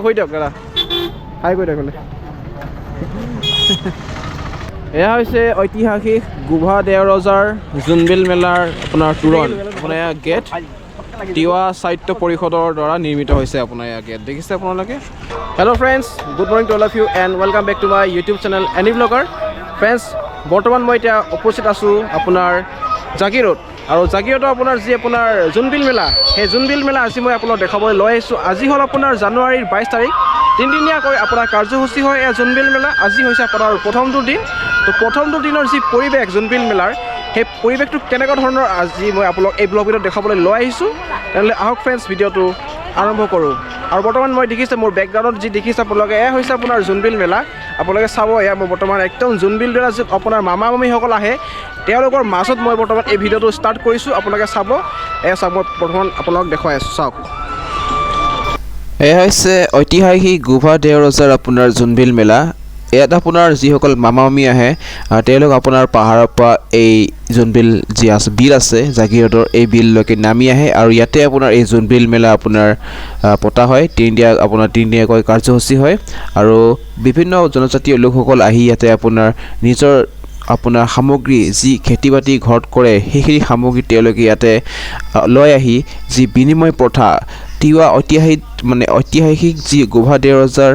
কৈ দিয়ক দাদা হাই কৈ দিয়ক এয়া হৈছে ঐতিহাসিক গোভা দেওৰজাৰ জোনবিল মেলাৰ আপোনাৰ তোৰণ আপোনাৰ এয়া গেট তিৱা সাহিত্য পৰিষদৰ দ্বাৰা নিৰ্মিত হৈছে আপোনাৰ এয়া গেট দেখিছে আপোনালোকে hello' friends good morning to all of you and welcome back to my YouTube channel এনি ব্লগাৰ ফ্ৰেণ্ডছ বৰ্তমান মই এতিয়া উপস্থিত আছোঁ আপোনাৰ জাগিৰোড আৰু জাগিৰোডৰ আপোনাৰ যি আপোনাৰ জোনবিল মেলা সেই জোনবিল মেলা আজি মই আপোনাক দেখাবলৈ লৈ আহিছোঁ আজি হ'ল আপোনাৰ জানুৱাৰীৰ 22 তাৰিখ তিনিদিনীয়াকৈ আপোনাৰ কাৰ্যসূচী হয় এই জোনবিল মেলা আজি হৈছে আপোনাৰ প্ৰথমটো দিন তো প্ৰথমটো দিনৰ যি পৰিৱেশ জোনবিল মেলাৰ সেই পৰিৱেশটো কেনেকুৱা ধৰণৰ আজি মই আপোনাক এই ব্লগ ভিডিঅ'ত দেখাবলৈ লৈ আহিছোঁ তেনেহ'লে আহক ফ্ৰেণ্ডছ ভিডিঅ'টো আৰম্ভ কৰোঁ আৰু বৰ্তমান মই দেখিছে মোৰ বেকগ্ৰাউণ্ডত যি দেখিছে আপোনালোকে এয়া হৈছে আপোনাৰ জোনবিল মেলা আপোনালোকে চাব এয়া মই বৰ্তমান একদম জোনবিল মেলা যি আপোনাৰ মামা মামীসকল আহে তেওঁলোকৰ মাজত মই বৰ্তমান এই ভিডিঅ'টো ষ্টাৰ্ট কৰিছোঁ আপোনালোকে চাব এয়া চাব মই বৰ্তমান আপোনালোকক দেখুৱাই আছোঁ চাওক এয়া হৈছে ঐতিহাসিক গোভা দেওৰজাৰ আপোনাৰ জোনবিল মেলা ইয়াত আপোনাৰ যিসকল মামা মামী আহে তেওঁলোক আপোনাৰ পাহাৰৰ পৰা এই জোনবিল যি আছে বিল আছে জাগিৰোডৰ এই বিললৈকে নামি আহে আৰু ইয়াতে আপোনাৰ এই জোনবিল মেলা আপোনাৰ পতা হয় তিনিদিনীয়াকৈ কাৰ্যসূচী হয় আৰু বিভিন্ন জনজাতীয় লোকসকল আহি ইয়াতে আপোনাৰ নিজৰ আপোনাৰ সামগ্ৰী যি খেতি বাতি ঘৰত কৰে সেইখিনি সামগ্ৰী তেওঁলোকে ইয়াতে লৈ আহি যি বিনিময় প্ৰথা তিৱা ঐতিহাসিক যি গোভা দেওৰজাৰ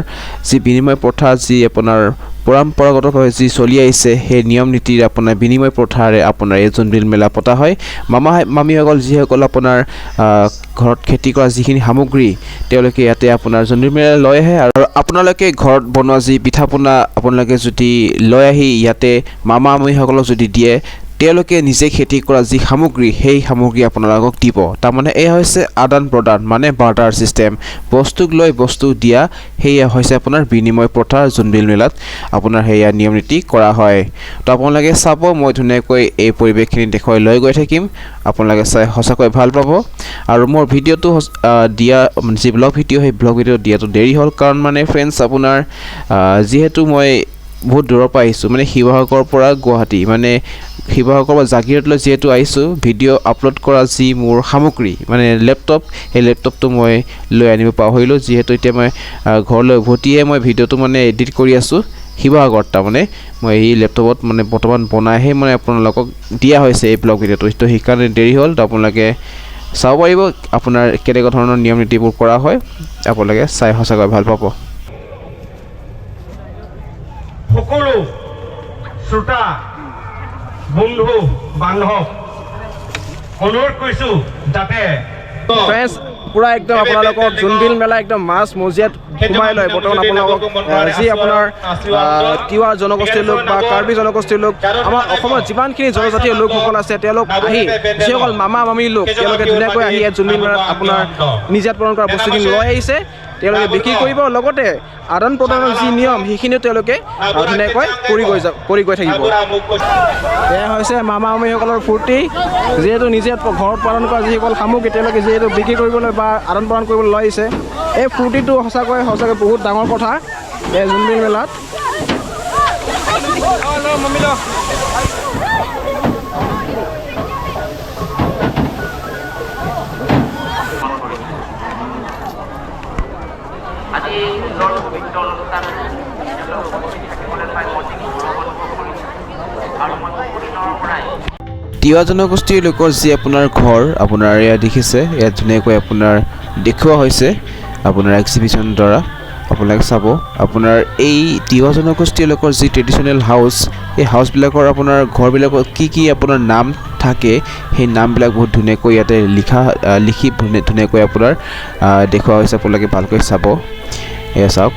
যি বিনিময় প্ৰথা যি আপোনাৰ পৰম্পৰাগতভাৱে যি চলি আহিছে সেই নিয়ম নীতিৰ আপোনাৰ বিনিময় প্ৰথাৰে আপোনাৰ এই জোনবিল মেলা পতা হয় মামা মামীসকল যিসকল আপোনাৰ ঘৰত খেতি কৰা যিখিনি সামগ্ৰী তেওঁলোকে ইয়াতে আপোনাৰ জোনবিল মেলা লৈ আহে আৰু আপোনালোকে ঘৰত বনোৱা যি পিঠা পনা আপোনালোকে যদি লৈ আহি ইয়াতে মামা মামীসকলক যদি দিয়ে তেওঁলোকে নিজে খেতি কৰা যি সামগ্ৰী সেই সামগ্ৰী আপোনালোকক দিব তাৰমানে এয়া হৈছে আদান প্ৰদান মানে বাৰ্টাৰ চিষ্টেম বস্তুক লৈ বস্তু দিয়া সেয়া হৈছে আপোনাৰ বিনিময় প্ৰথা জোনবিল মেলাত আপোনাৰ সেয়া নিয়ম নীতি কৰা হয় তো আপোনালোকে চাব মই ধুনীয়াকৈ এই পৰিৱেশখিনি দেখুৱাই লৈ গৈ থাকিম আপোনালোকে চাই সঁচাকৈ ভাল পাব আৰু মোৰ ভিডিঅ'টো দিয়া যি ব্লগ ভিডিঅ' সেই ব্লগ ভিডিঅ' দিয়াটো দেৰি হ'ল কাৰণ মানে ফ্ৰেণ্ডছ আপোনাৰ যিহেতু মই বহুত দূৰৰ পৰা আহিছোঁ মানে শিৱসাগৰৰ পৰা গুৱাহাটী মানে শিৱসাগৰ বা জাগিৰোডলৈ যিহেতু আহিছোঁ ভিডিঅ' আপলোড কৰা যি মোৰ সামগ্ৰী মানে লেপটপ সেই লেপটপটো মই লৈ আনিব পাহৰিলোঁ যিহেতু এতিয়া মই ঘৰলৈ উভতিয়ে মই ভিডিঅ'টো মানে এডিট কৰি আছোঁ শিৱসাগৰত তাৰমানে মই এই লেপটপত মানে বৰ্তমান বনাইহে মানে আপোনালোকক দিয়া হৈছে এই ব্লগ ভিডিঅ'টো তো সেইকাৰণে দেৰি হ'ল তো আপোনালোকে চাব পাৰিব আপোনাৰ কেনেকুৱা ধৰণৰ নিয়ম নীতিবোৰ কৰা হয় আপোনালোকে চাই সঁচাকৈ ভাল পাব সকলো শ্ৰোতা বন্ধু বান্ধৱ অনুৰোধ কৰিছোঁ যাতে ফ্ৰেণ্ডছ পুৰা একদম আপোনালোকক জোনবিল মেলা একদম মাছ মজিয়াত সোমাই লয় বৰ্তমান আপোনালোকক যি আপোনাৰ তিৱা জনগোষ্ঠীৰ লোক বা কাৰ্বি জনগোষ্ঠীৰ লোক আমাৰ অসমত যিমানখিনি জনজাতীয় লোকসকল আছে তেওঁলোক আহি যিসকল মামা মামী লোক তেওঁলোকে ধুনীয়াকৈ আহি ইয়াত জোনবিল মেলাত আপোনাৰ নিজাত প্ৰদান কৰা বস্তুখিনি লৈ আহিছে তেওঁলোকে বিক্ৰী কৰিব লগতে আদান প্ৰদানৰ যি নিয়ম সেইখিনিও তেওঁলোকে ধুনীয়াকৈ কৰি গৈ থাকিব এয়া হৈছে মামা মামীসকলৰ ফূৰ্তি যিহেতু নিজে ঘৰত পালন কৰা যিসকল সামগ্ৰী তেওঁলোকে যিহেতু বিক্ৰী কৰিবলৈ বা আদান প্ৰদান কৰিবলৈ লৈ আহিছে এই ফূৰ্তিটো সঁচাকৈ বহুত ডাঙৰ কথা এই জোনবিল মেলাত তিৱা জনগোষ্ঠীৰ লোকৰ যি আপোনাৰ ঘৰ আপোনাৰ এয়া দেখিছে ইয়াত ধুনীয়াকৈ আপোনাৰ দেখুওৱা হৈছে আপোনাৰ এক্সিবিশ্যনৰ দ্বাৰা আপোনালোকে চাব আপোনাৰ এই তিৱা জনগোষ্ঠীৰ লোকৰ যি ট্ৰেডিশ্যনেল হাউচ এই হাউচবিলাকৰ আপোনাৰ ঘৰবিলাকৰ কি আপোনাৰ নাম থাকে সেই নামবিলাক বহুত ধুনীয়াকৈ ইয়াতে লিখি ধুনীয়াকৈ আপোনাৰ দেখুওৱা হৈছে আপোনালোকে ভালকৈ চাব এয়া চাওক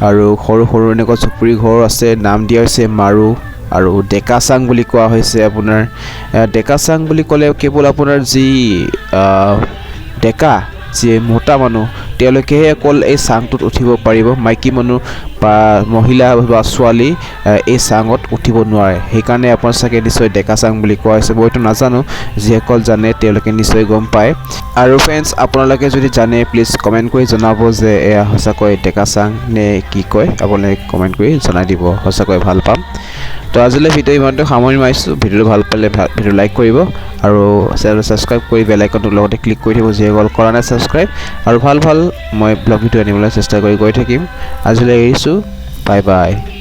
আৰু সৰু সৰু এনেকুৱা চুপুৰি ঘৰ আছে নাম দিয়া হৈছে মাৰু আৰু ডেকাচাং বুলি কোৱা হৈছে আপোনাৰ ডেকাচাং বুলি ক'লে কেৱল আপোনাৰ যি ডেকা যিয়ে মোটা মানুহ তেওঁলোকেহে অকল এই চাংটোত উঠিব পাৰিব মাইকী মানুহ বা মহিলা বা ছোৱালী এই চাঙত উঠিব নোৱাৰে সেইকাৰণে আপোনাৰ চাগে নিশ্চয় ডেকা চাং বুলি কোৱা হৈছে মইতো নাজানো যিসকল জানে তেওঁলোকে নিশ্চয় গম পায় আৰু ফ্ৰেণ্ডছ আপোনালোকে যদি জানে প্লিজ কমেণ্ট কৰি জনাব যে এয়া সঁচাকৈ ডেকা চাং নে কি কয় আপোনালোকে কমেণ্ট কৰি জনাই দিব সঁচাকৈ ভাল পাম তো আজিলৈ ভিডিঅ' ইমানতে সামৰি মাৰিছোঁ ভিডিঅ'টো ভাল পালে ভিডিঅ' লাইক কৰিব আৰু চেনেল ছাবস্ক্ৰাইব কৰি বেল আইকনটোৰ লগতে ক্লিক কৰি দিব যিসকল কৰা নাই ছাবস্ক্ৰাইব আৰু ভাল মই ব্লগ ভিডিঅ' আনিবলৈ চেষ্টা কৰি গৈ থাকিম আজিলৈ এৰিছোঁ বাই বাই